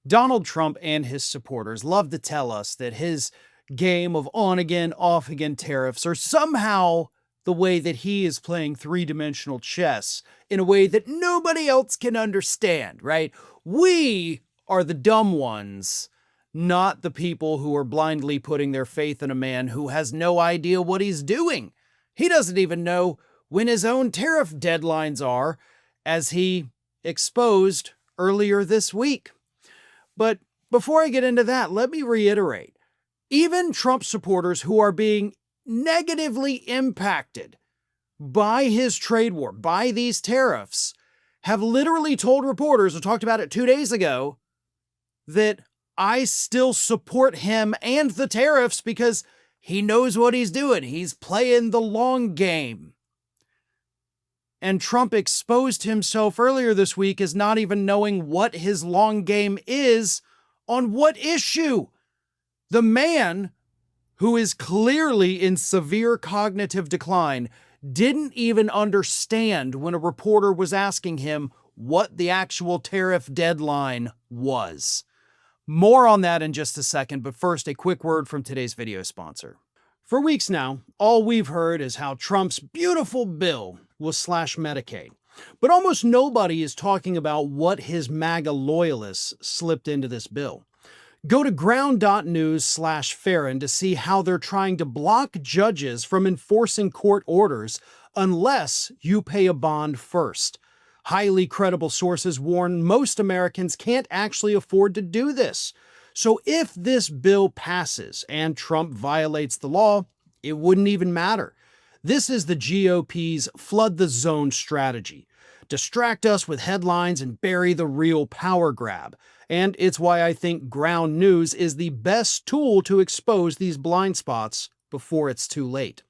Donald Trump and his supporters love to tell us that his game of on-again, off-again tariffs are somehow the way that he is playing three-dimensional chess in a way that nobody else can understand, right? We are the dumb ones, not the people who are blindly putting their faith in a man who has no idea what he's doing. He doesn't even know when his own tariff deadlines are, as he exposed earlier this week. But before I get into that, let me reiterate, even Trump supporters who are being negatively impacted by his trade war, by these tariffs, have literally told reporters, I talked about it 2 days ago, that I still support him and the tariffs because he knows what he's doing. He's playing the long game. And Trump exposed himself earlier this week as not even knowing what his long game is on what issue. The man, who is clearly in severe cognitive decline, didn't even understand when a reporter was asking him what the actual tariff deadline was. More on that in just a second, but first a quick word from today's video sponsor. For weeks now, all we've heard is how Trump's beautiful bill will slash Medicaid. But almost nobody is talking about what his MAGA loyalists slipped into this bill. Go to ground.news/Farron to see how they're trying to block judges from enforcing court orders unless you pay a bond first. Highly credible sources warn most Americans can't actually afford to do this. So if this bill passes and Trump violates the law, it wouldn't even matter. This is the GOP's flood the zone strategy. Distract us with headlines and bury the real power grab. And it's why I think Ground News is the best tool to expose these blind spots before it's too late.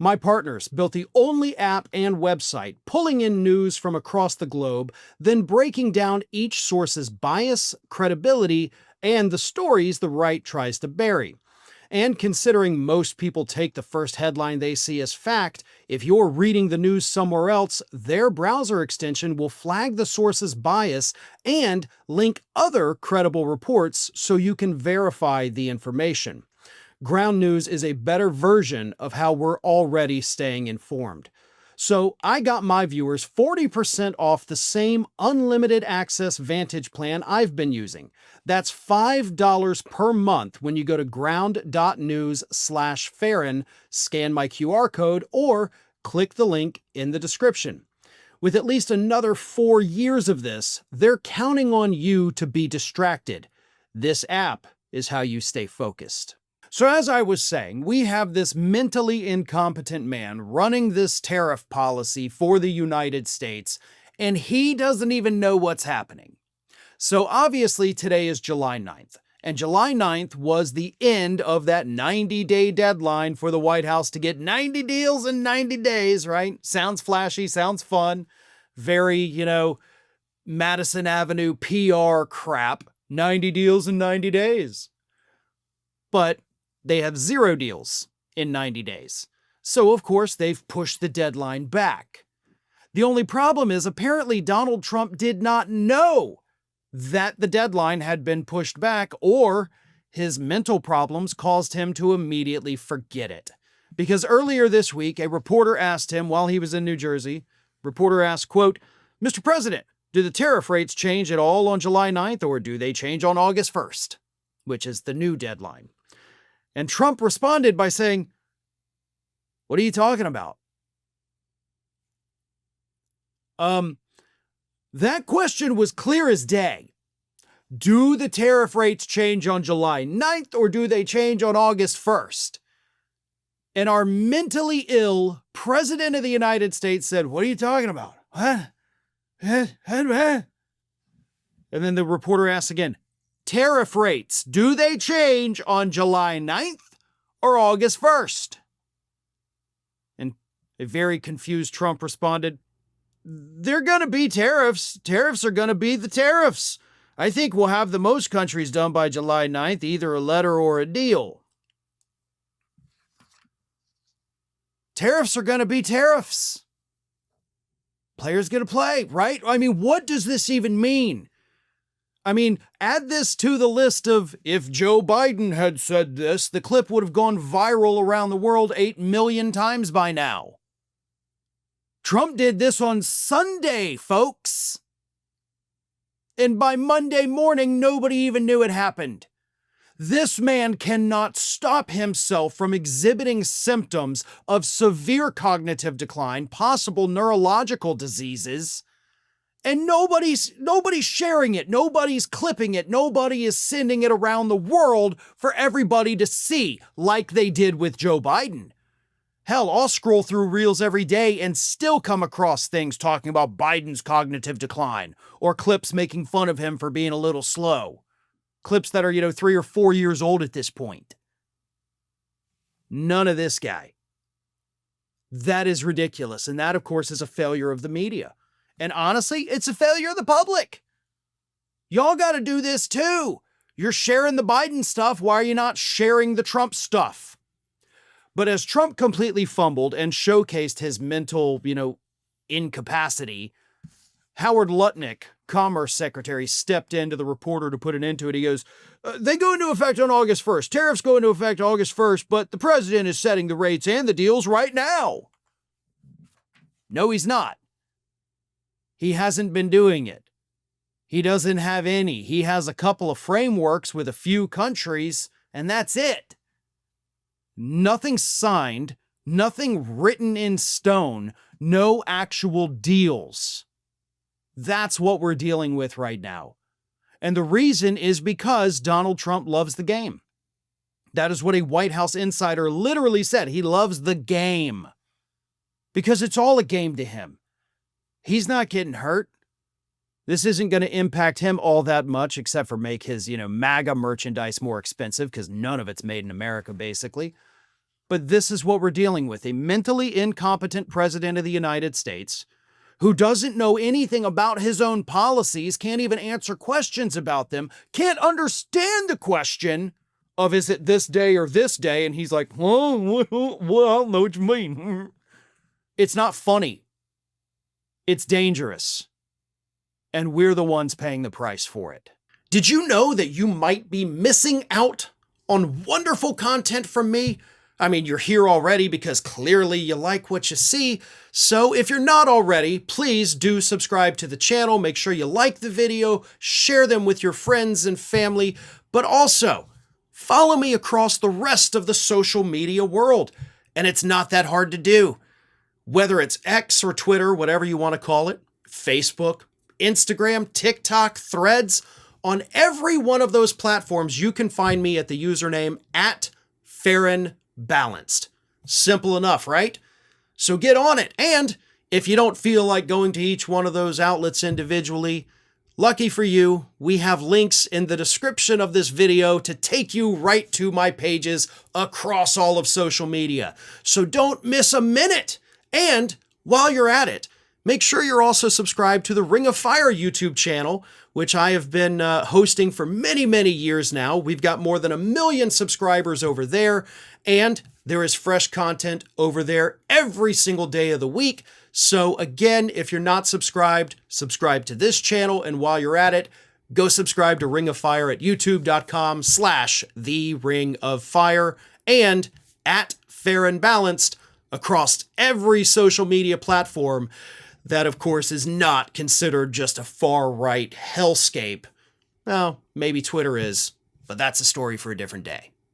My partners built the only app and website pulling in news from across the globe, then breaking down each source's bias, credibility, and the stories the right tries to bury. And considering most people take the first headline they see as fact, if you're reading the news somewhere else, their browser extension will flag the source's bias and link other credible reports so you can verify the information. Ground News is a better version of how we're already staying informed. So I got my viewers 40% off the same unlimited access Vantage plan I've been using. That's $5 per month when you go to ground.news/Farron, scan my QR code, or click the link in the description. With at least another 4 years of this, they're counting on you to be distracted. This app is how you stay focused. So as I was saying, we have this mentally incompetent man running this tariff policy for the United States, and he doesn't even know what's happening. So obviously today is July 9th, and July 9th was the end of that 90-day deadline for the White House to get 90 deals in 90 days, right? Sounds flashy, sounds fun, very, Madison Avenue PR crap, 90 deals in 90 days. But they have 0 deals in 90 days. So, of course, they've pushed the deadline back. The only problem is apparently Donald Trump did not know that the deadline had been pushed back, or his mental problems caused him to immediately forget it. Because earlier this week, a reporter asked him while he was in New Jersey, reporter asked, quote, "Mr. President, do the tariff rates change at all on July 9th, or do they change on August 1st, which is the new deadline?" And Trump responded by saying, "What are you talking about?" That question was clear as day. Do the tariff rates change on July 9th or do they change on August 1st? And our mentally ill President of the United States said, "What are you talking about?" What? And then the reporter asked again, "Tariff rates, do they change on July 9th or August 1st? And a very confused Trump responded, "They're going to be tariffs. Tariffs are going to be the tariffs. I think we'll have the most countries done by July 9th, either a letter or a deal. Tariffs are going to be tariffs. Players going to play, right? I mean, what does this even mean? I mean, add this to the list of if Joe Biden had said this, the clip would have gone viral around the world 8 million times by now. Trump did this on Sunday, folks. And by Monday morning, nobody even knew it happened. This man cannot stop himself from exhibiting symptoms of severe cognitive decline, possible neurological diseases, and nobody's sharing it, nobody's clipping it, nobody is sending it around the world for everybody to see, like they did with Joe Biden. Hell, I'll scroll through reels every day and still come across things talking about Biden's cognitive decline, or clips making fun of him for being a little slow. Clips that are, 3 or 4 years old at this point. None of this guy. That is ridiculous. And that, of course, is a failure of the media. And honestly, it's a failure of the public. Y'all got to do this too. You're sharing the Biden stuff. Why are you not sharing the Trump stuff? But as Trump completely fumbled and showcased his mental, incapacity, Howard Lutnick, Commerce Secretary, stepped into the reporter to put an end to it. He goes, they go into effect on August 1st. Tariffs go into effect August 1st, but the president is setting the rates and the deals right now. No, he's not. He hasn't been doing it. He doesn't have any. He has a couple of frameworks with a few countries, and that's it. Nothing signed, nothing written in stone, no actual deals. That's what we're dealing with right now. And the reason is because Donald Trump loves the game. That is what a White House insider literally said. He loves the game. Because it's all a game to him. He's not getting hurt. This isn't going to impact him all that much, except for make his, MAGA merchandise more expensive, because none of it's made in America, basically. But this is what we're dealing with. A mentally incompetent president of the United States who doesn't know anything about his own policies, can't even answer questions about them, can't understand the question of is it this day or this day? And he's like, well, I don't know what you mean. It's not funny. It's dangerous. And we're the ones paying the price for it. Did you know that you might be missing out on wonderful content from me? I mean, you're here already because clearly you like what you see. So if you're not already, please do subscribe to the channel. Make sure you like the video, share them with your friends and family, but also follow me across the rest of the social media world. And it's not that hard to do. Whether it's X or Twitter, whatever you want to call it, Facebook, Instagram, TikTok, Threads, on every one of those platforms, you can find me at the username @FarronBalanced. Simple enough, right? So get on it. And if you don't feel like going to each one of those outlets individually, lucky for you, we have links in the description of this video to take you right to my pages across all of social media. So don't miss a minute. And while you're at it, make sure you're also subscribed to the Ring of Fire YouTube channel, which I have been hosting for many, many years now. We've got more than 1 million subscribers over there, and there is fresh content over there every single day of the week. So again, if you're not subscribed, subscribe to this channel, and while you're at it, go subscribe to Ring of Fire at youtube.com/The Ring of Fire and @FarronBalanced across every social media platform that, of course, is not considered just a far-right hellscape. Well, maybe Twitter is, but that's a story for a different day.